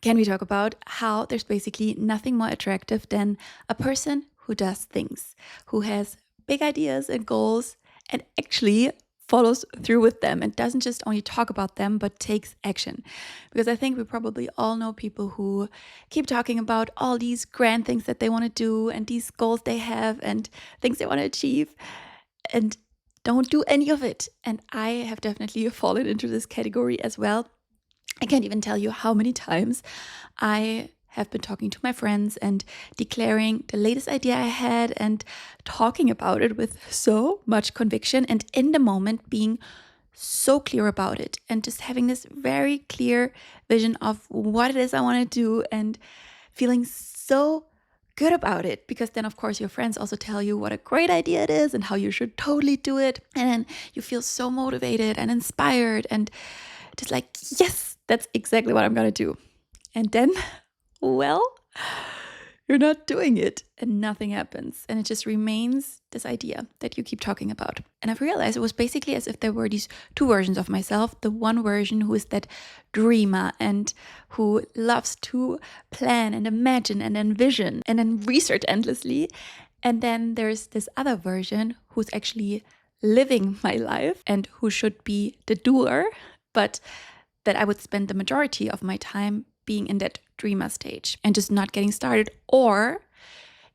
can we talk about how there's basically nothing more attractive than a person who does things, who has big ideas and goals and actually follows through with them and doesn't just only talk about them, but takes action. Because I think we probably all know people who keep talking about all these grand things that they want to do and these goals they have and things they want to achieve and don't do any of it. And I have definitely fallen into this category as well. I can't even tell you how many times I have been talking to my friends and declaring the latest idea I had and talking about it with so much conviction and in the moment being so clear about it and just having this very clear vision of what it is I want to do and feeling so good about it, because then of course your friends also tell you what a great idea it is and how you should totally do it, and then you feel so motivated and inspired and just like, yes, that's exactly what I'm gonna do. And then, well, you're not doing it and nothing happens. And it just remains this idea that you keep talking about. And I've realized it was basically as if there were these two versions of myself. The one version who is that dreamer and who loves to plan and imagine and envision and then research endlessly. And then there's this other version who's actually living my life and who should be the doer, but that I would spend the majority of my time being in that dreamer stage and just not getting started, or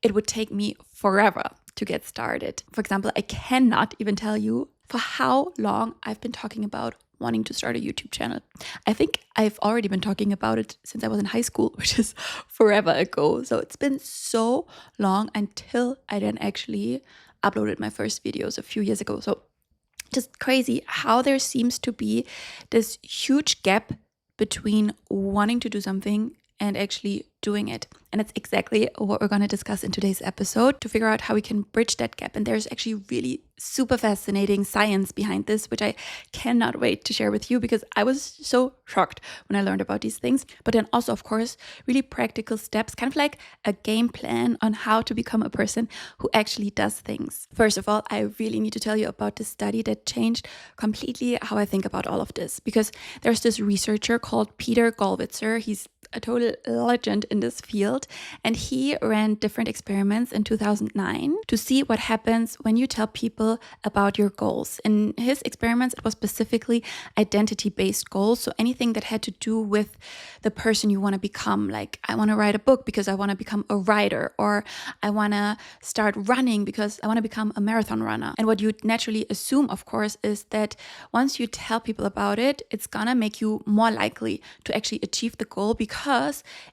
it would take me forever to get started. For example, I cannot even tell you for how long I've been talking about wanting to start a YouTube channel. I think I've already been talking about it since I was in high school, which is forever ago. So it's been so long until I then actually uploaded my first videos a few years ago. So just crazy how there seems to be this huge gap between wanting to do something and actually doing it. And it's exactly what we're going to discuss in today's episode to figure out how we can bridge that gap. And there's actually really super fascinating science behind this, which I cannot wait to share with you because I was so shocked when I learned about these things. But then also, of course, really practical steps, kind of like a game plan on how to become a person who actually does things. First of all, I really need to tell you about this study that changed completely how I think about all of this, because there's this researcher called Peter Gollwitzer. He's a total legend in this field, and he ran different experiments in 2009 to see what happens when you tell people about your goals. In his experiments, it was specifically identity-based goals, so anything that had to do with the person you want to become. Like, I want to write a book because I want to become a writer, or I want to start running because I want to become a marathon runner. And what you naturally assume, of course, is that once you tell people about it, it's gonna make you more likely to actually achieve the goal, because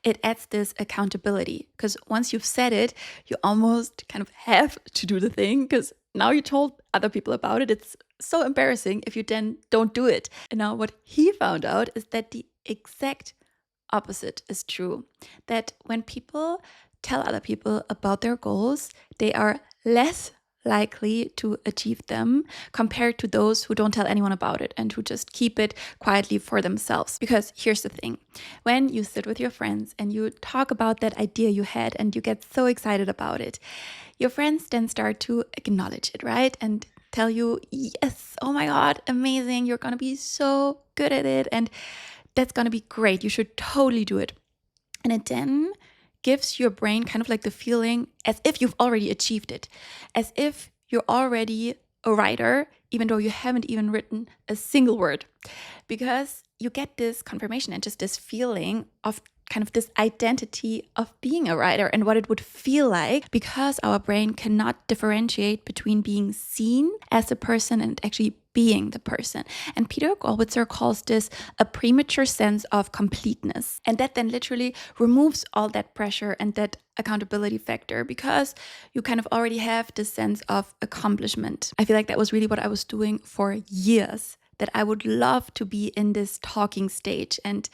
it adds this accountability. Because once you've said it, you almost kind of have to do the thing, because now you told other people about it. It's so embarrassing if you then don't do it. And now what he found out is that the exact opposite is true. That when people tell other people about their goals, they are less likely to achieve them compared to those who don't tell anyone about it and who just keep it quietly for themselves. Because here's the thing, when you sit with your friends and you talk about that idea you had and you get so excited about it, your friends then start to acknowledge it, right? And tell you, yes, oh my God, amazing, you're gonna be so good at it and that's gonna be great, you should totally do it. And it then gives your brain kind of like the feeling as if you've already achieved it, as if you're already a writer, even though you haven't even written a single word, because you get this confirmation and just this feeling of kind of this identity of being a writer and what it would feel like, because our brain cannot differentiate between being seen as a person and actually being the person. And Peter Gollwitzer calls this a premature sense of completeness. And that then literally removes all that pressure and that accountability factor, because you kind of already have this sense of accomplishment. I feel like that was really what I was doing for years, that I would love to be in this talking stage and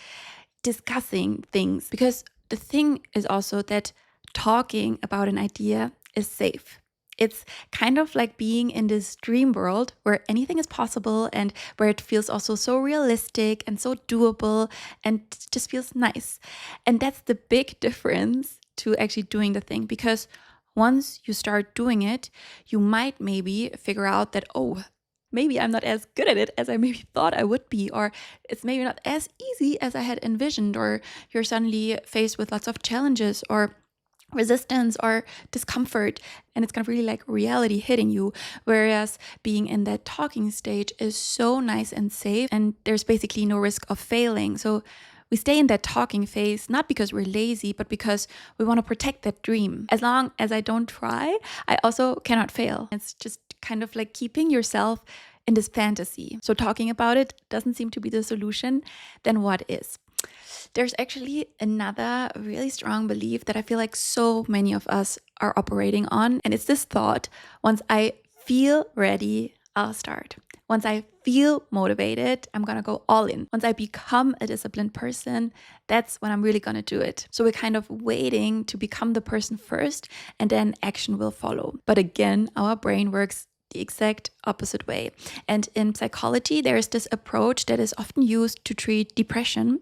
discussing things, because the thing is also that talking about an idea is safe. It's kind of like being in this dream world where anything is possible and where it feels also so realistic and so doable and just feels nice. And that's the big difference to actually doing the thing, because once you start doing it, you might maybe figure out that, oh, maybe I'm not as good at it as I maybe thought I would be, or it's maybe not as easy as I had envisioned, or you're suddenly faced with lots of challenges or resistance or discomfort, and it's kind of really like reality hitting you. Whereas being in that talking stage is so nice and safe, and there's basically no risk of failing. So we stay in that talking phase, not because we're lazy, but because we want to protect that dream. As long as I don't try, I also cannot fail. It's just kind of like keeping yourself in this fantasy. So talking about it doesn't seem to be the solution. Then what is? There's actually another really strong belief that I feel like so many of us are operating on. And it's this thought: once I feel ready, I'll start. Once I feel motivated, I'm going to go all in. Once I become a disciplined person, that's when I'm really going to do it. So we're kind of waiting to become the person first, and then action will follow. But again, our brain works the exact opposite way. And in psychology, there is this approach that is often used to treat depression,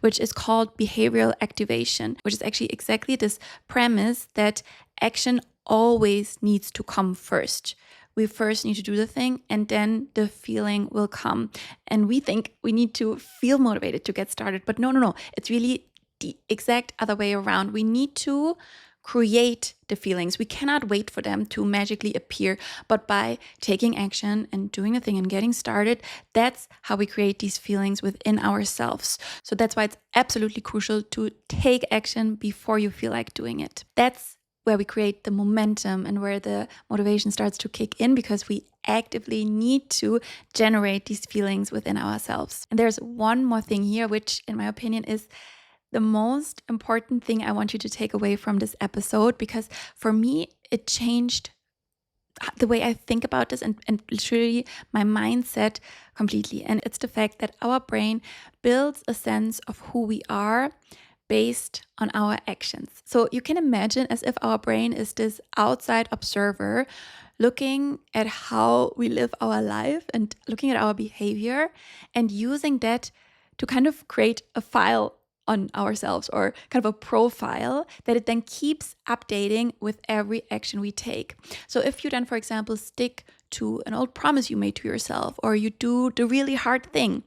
which is called behavioral activation, which is actually exactly this premise that action always needs to come first. We first need to do the thing, and then the feeling will come. And we think we need to feel motivated to get started. But no. It's really the exact other way around. We need to create the feelings. We cannot wait for them to magically appear, but by taking action and doing the thing and getting started, that's how we create these feelings within ourselves. So that's why it's absolutely crucial to take action before you feel like doing it. That's where we create the momentum and where the motivation starts to kick in, because we actively need to generate these feelings within ourselves. And there's one more thing here, which in my opinion is the most important thing I want you to take away from this episode, because for me, it changed the way I think about this and literally my mindset completely. And it's the fact that our brain builds a sense of who we are based on our actions. So you can imagine as if our brain is this outside observer looking at how we live our life and looking at our behavior and using that to kind of create a file on ourselves, or kind of a profile that it then keeps updating with every action we take. So if you then, for example, stick to an old promise you made to yourself, or you do the really hard thing,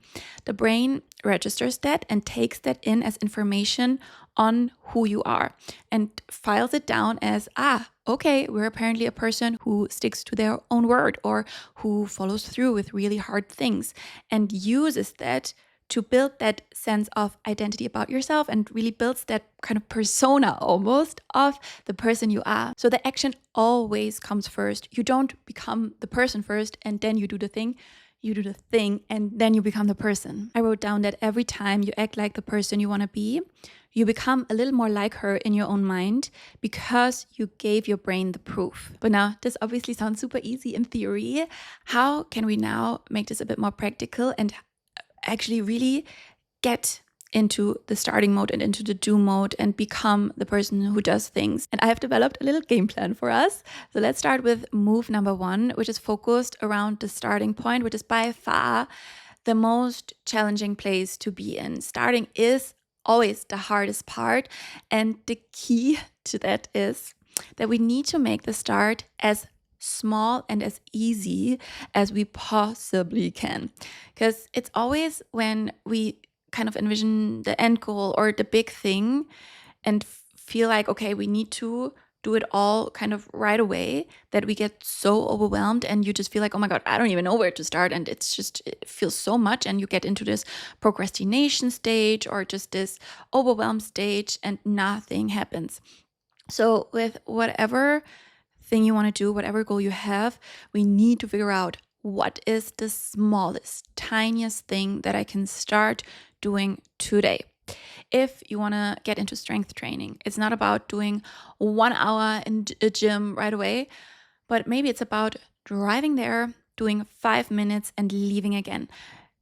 the brain registers that and takes that in as information on who you are and files it down as, okay, we're apparently a person who sticks to their own word or who follows through with really hard things, and uses that to build that sense of identity about yourself and really builds that kind of persona almost of the person you are. So the action always comes first. You don't become the person first and then you do the thing. You do the thing and then you become the person. I wrote down that every time you act like the person you want to be, you become a little more like her in your own mind because you gave your brain the proof. But now, this obviously sounds super easy in theory. How can we now make this a bit more practical and actually really get into the starting mode and into the do mode and become the person who does things? And I have developed a little game plan for us. So let's start with move number 1, which is focused around the starting point, which is by far the most challenging place to be in. Starting is always the hardest part. And the key to that is that we need to make the start as small and as easy as we possibly can. Because it's always when we kind of envision the end goal or the big thing and feel like, okay, we need to do it all kind of right away, that we get so overwhelmed and you just feel like, oh my God, I don't even know where to start. And it feels so much. And you get into this procrastination stage or just this overwhelmed stage and nothing happens. So with whatever thing you want to do, whatever goal you have, we need to figure out what is the smallest, tiniest thing that I can start doing today. If you want to get into strength training, it's not about doing 1 hour in a gym right away, but maybe it's about driving there, doing 5 minutes and leaving again.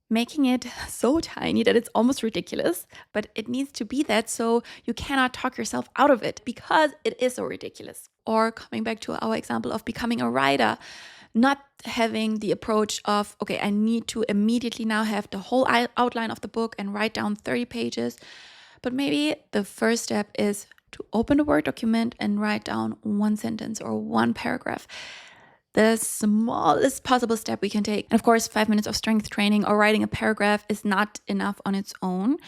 Making it so tiny that it's almost ridiculous, but it needs to be that so you cannot talk yourself out of it because it is so ridiculous. Or coming back to our example of becoming a writer, not having the approach of, okay, I need to immediately now have the whole outline of the book and write down 30 pages. But maybe the first step is to open a Word document and write down 1 sentence or 1 paragraph. the smallest possible step we can take. And of course, 5 minutes of strength training or writing a paragraph is not enough on its own,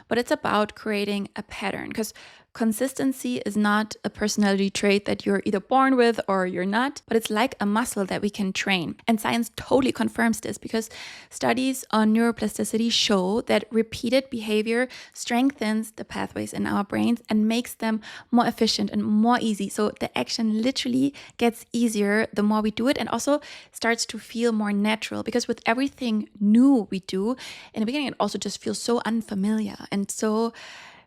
but it's about creating a pattern, because consistency is not a personality trait that you're either born with or you're not, but it's like a muscle that we can train. And science totally confirms this, because studies on neuroplasticity show that repeated behavior strengthens the pathways in our brains and makes them more efficient and more easy. So the action literally gets easier the more we do it, and also starts to feel more natural, because with everything new we do, in the beginning, it also just feels so unfamiliar and so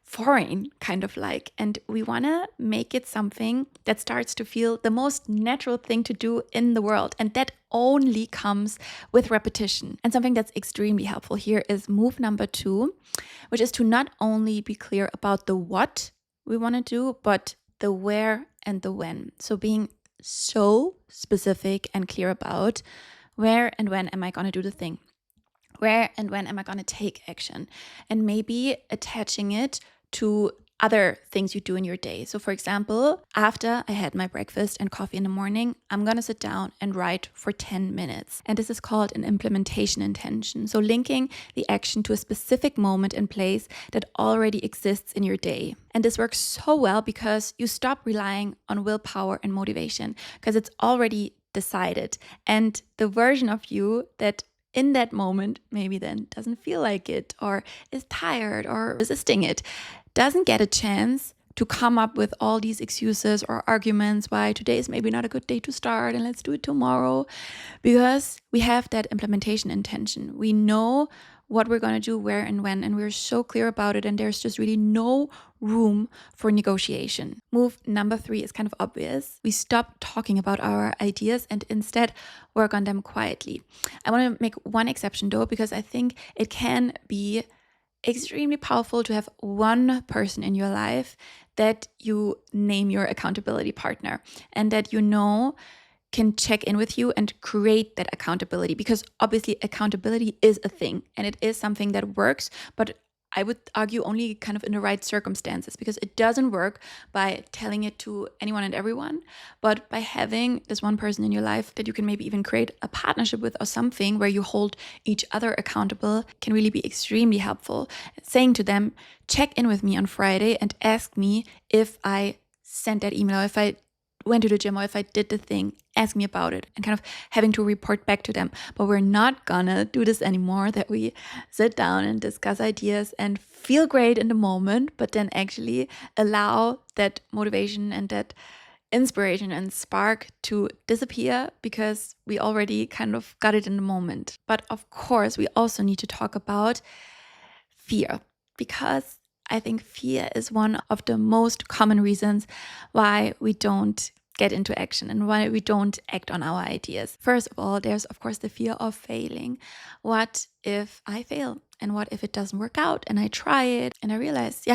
foreign, kind of like. And we want to make it something that starts to feel the most natural thing to do in the world. And that only comes with repetition. And something that's extremely helpful here is move number 2, which is to not only be clear about the what we want to do, but the where and the when. So being so specific and clear about where and when am I going to do the thing? Where and when am I going to take action? And maybe attaching it to other things you do in your day. So for example, after I had my breakfast and coffee in the morning, I'm going to sit down and write for 10 minutes. And this is called an implementation intention. So linking the action to a specific moment and place that already exists in your day. And this works so well because you stop relying on willpower and motivation, because it's already decided. And the version of you that in that moment maybe then doesn't feel like it, or is tired or resisting it, doesn't get a chance to come up with all these excuses or arguments why today is maybe not a good day to start and let's do it tomorrow, because we have that implementation intention. We know what we're going to do, where and when, and we're so clear about it, and there's just really no room for negotiation. Move number 3 is kind of obvious. We stop talking about our ideas and instead work on them quietly. I want to make one exception though, because I think it can be extremely powerful to have one person in your life that you name your accountability partner, and that you know can check in with you and create that accountability, because obviously accountability is a thing and it is something that works, but I would argue only kind of in the right circumstances, because it doesn't work by telling it to anyone and everyone, but by having this one person in your life that you can maybe even create a partnership with or something where you hold each other accountable can really be extremely helpful. Saying to them, check in with me on Friday and ask me if I sent that email, or if I went to the gym, or if I did the thing, ask me about it, and kind of having to report back to them. But we're not gonna do this anymore, that we sit down and discuss ideas and feel great in the moment, but then actually allow that motivation and that inspiration and spark to disappear because we already kind of got it in the moment. But of course, we also need to talk about fear, because I think fear is one of the most common reasons why we don't get into action and why we don't act on our ideas. First of all, there's of course the fear of failing. What if I fail? And what if it doesn't work out and I try it and I realize,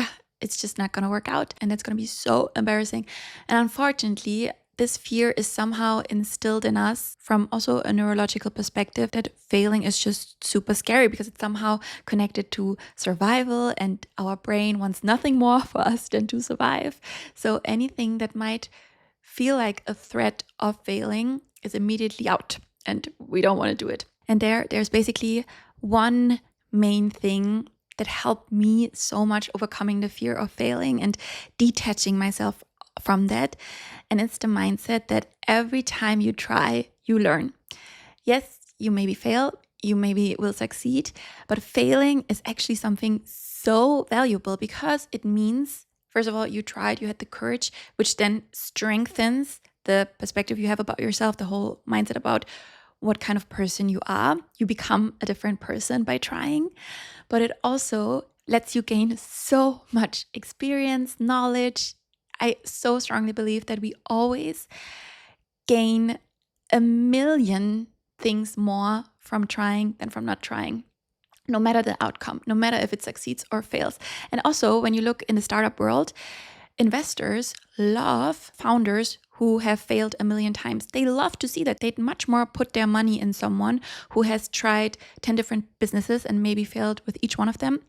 it's just not going to work out, and it's going to be so embarrassing. And unfortunately, this fear is somehow instilled in us from also a neurological perspective, that failing is just super scary because it's somehow connected to survival, and our brain wants nothing more for us than to survive. So anything that might feel like a threat of failing is immediately out, and we don't want to do it. And there's basically one main thing that helped me so much overcoming the fear of failing and detaching myself from that. And it's the mindset that every time you try, you learn. Yes, you maybe fail, you maybe will succeed, but failing is actually something so valuable, because it means, first of all, you tried, you had the courage, which then strengthens the perspective you have about yourself, the whole mindset about what kind of person you are. You become a different person by trying, but it also lets you gain so much experience, knowledge. I so strongly believe that we always gain a million things more from trying than from not trying, no matter the outcome, no matter if it succeeds or fails. And also, when you look in the startup world, investors love founders who have failed a million times. They love to see that. They'd much more put their money in someone who has tried 10 different businesses and maybe failed with each one of them,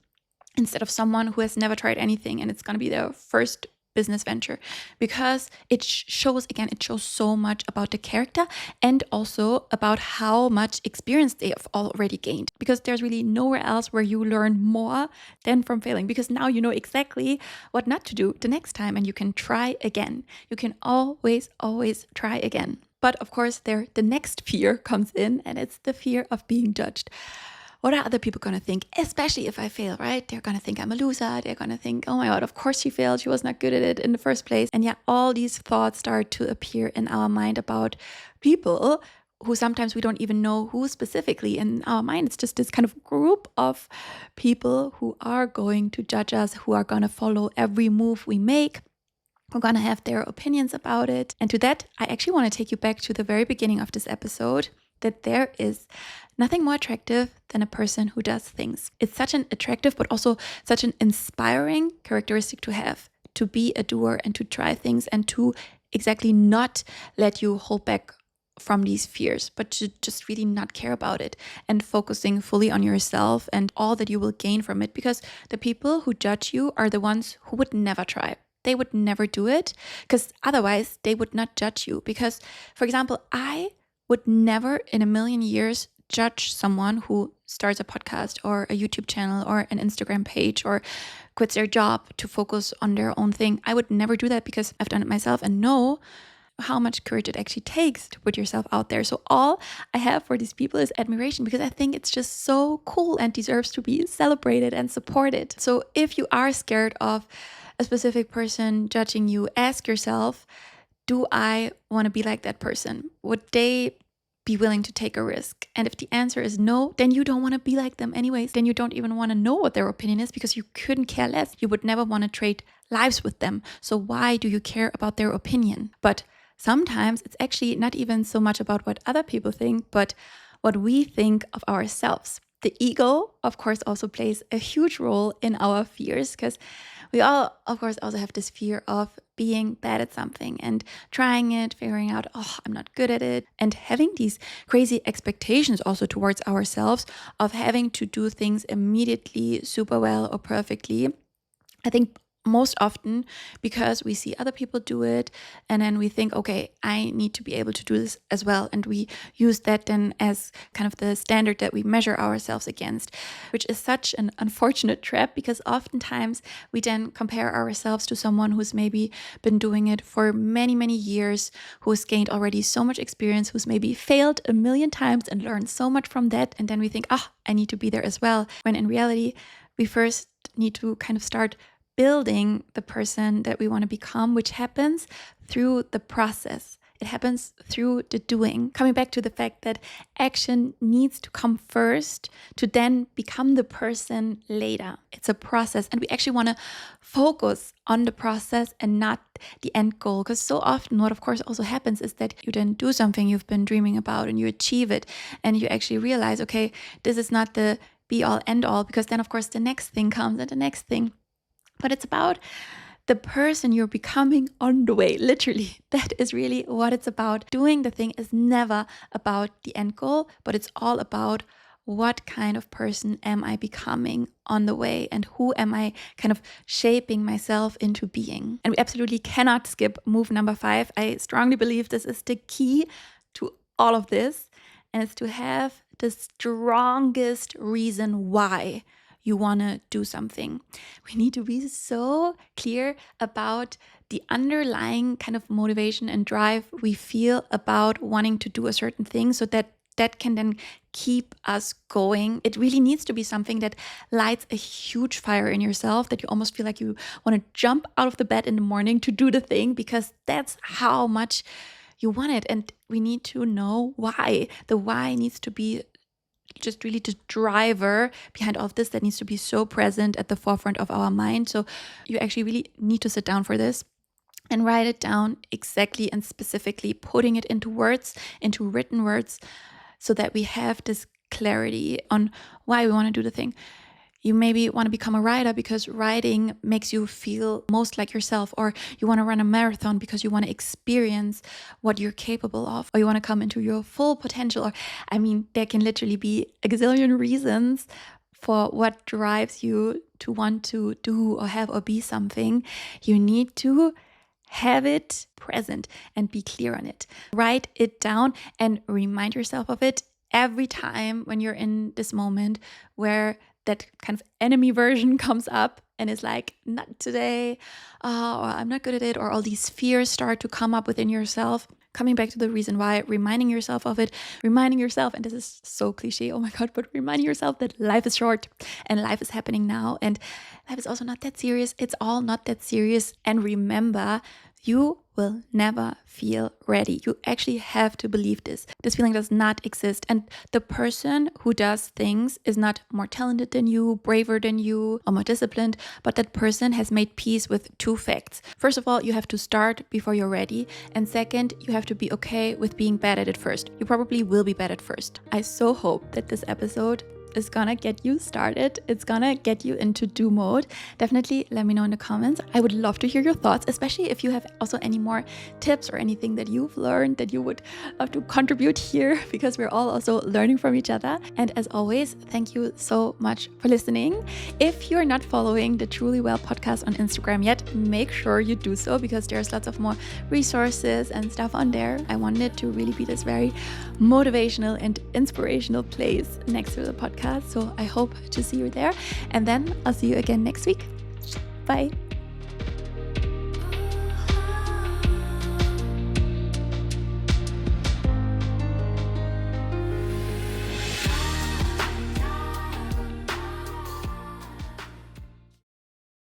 instead of someone who has never tried anything and it's going to be their first business venture, because it shows so much about the character and also about how much experience they have already gained, because there's really nowhere else where you learn more than from failing, because now you know exactly what not to do the next time and you can try again. You can always try again. But of course, the next fear comes in, and it's the fear of being judged. What are other people going to think? Especially if I fail, right? They're going to think I'm a loser. They're going to think, oh my God, of course she failed. She was not good at it in the first place. And yeah, all these thoughts start to appear in our mind about people who sometimes we don't even know who specifically in our mind. It's just this kind of group of people who are going to judge us, who are going to follow every move we make. We're going to have their opinions about it. And to that, I actually want to take you back to the very beginning of this episode, that there is nothing more attractive than a person who does things. It's such an attractive, but also such an inspiring characteristic to have, to be a doer and to try things and to exactly not let you hold back from these fears, but to just really not care about it and focusing fully on yourself and all that you will gain from it. Because the people who judge you are the ones who would never try. They would never do it, because otherwise they would not judge you. Because, for example, I would never in a million years judge someone who starts a podcast or a YouTube channel or an Instagram page or quits their job to focus on their own thing. I would never do that, because I've done it myself and know how much courage it actually takes to put yourself out there. So all I have for these people is admiration, because I think it's just so cool and deserves to be celebrated and supported. So if you are scared of a specific person judging you, ask yourself, do I want to be like that person? Would they be willing to take a risk? And if the answer is no, then you don't want to be like them anyways. Then you don't even want to know what their opinion is, because you couldn't care less. You would never want to trade lives with them. So why do you care about their opinion? But sometimes it's actually not even so much about what other people think, but what we think of ourselves. The ego, of course, also plays a huge role in our fears, because we all, of course, also have this fear of being bad at something and trying it, figuring out, oh, I'm not good at it, and having these crazy expectations also towards ourselves of having to do things immediately super well or perfectly. I think most often because we see other people do it, and then we think, okay, I need to be able to do this as well. And we use that then as kind of the standard that we measure ourselves against, which is such an unfortunate trap, because oftentimes we then compare ourselves to someone who's maybe been doing it for many, many years, who's gained already so much experience, who's maybe failed a million times and learned so much from that. And then we think, I need to be there as well. When in reality, we first need to kind of start building the person that we want to become, which happens through the process. It happens through the doing. Coming back to the fact that action needs to come first to then become the person later. It's a process, and we actually want to focus on the process and not the end goal. Because so often what of course also happens is that you then do something you've been dreaming about and you achieve it, and you actually realize, okay, this is not the be all end all, because then of course the next thing comes and the next thing. But it's about the person you're becoming on the way, literally. That is really what it's about. Doing the thing is never about the end goal, but it's all about what kind of person am I becoming on the way, and who am I kind of shaping myself into being. And we absolutely cannot skip move number 5. I strongly believe this is the key to all of this, and it's to have the strongest reason why you want to do something. We need to be so clear about the underlying kind of motivation and drive we feel about wanting to do a certain thing, so that can then keep us going. It really needs to be something that lights a huge fire in yourself, that you almost feel like you want to jump out of the bed in the morning to do the thing, because that's how much you want it. And we need to know why. The why needs to be just really the driver behind all of this, that needs to be so present at the forefront of our mind. So you actually really need to sit down for this and write it down exactly and specifically, putting it into words, into written words, so that we have this clarity on why we want to do the thing. You maybe want to become a writer because writing makes you feel most like yourself, or you want to run a marathon because you want to experience what you're capable of, or you want to come into your full potential, or there can literally be a gazillion reasons for what drives you to want to do or have or be something, you need to have it present and be clear on it. Write it down and remind yourself of it every time when you're in this moment where that kind of enemy version comes up and is like, not today, or I'm not good at it, or all these fears start to come up within yourself. Coming back to the reason why, reminding yourself of it, reminding yourself, and this is so cliche, oh my God, but reminding yourself that life is short and life is happening now and life is also not that serious. It's all not that serious. And remember, you will never feel ready. You actually have to believe this. This feeling does not exist. And the person who does things is not more talented than you, braver than you, or more disciplined, but that person has made peace with two facts. First of all, you have to start before you're ready. And second, you have to be okay with being bad at it first. You probably will be bad at first. I so hope that this episode is gonna get you started. It's gonna get you into do mode. Definitely let me know in the comments. I would love to hear your thoughts, especially if you have also any more tips or anything that you've learned that you would love to contribute here, because we're all also learning from each other. And as always, thank you so much for listening. If you're not following the Truly Well podcast on Instagram yet, make sure you do so, because there's lots of more resources and stuff on there. I wanted it to really be this very motivational and inspirational place next to the podcast. So I hope to see you there. And then I'll see you again next week. Bye.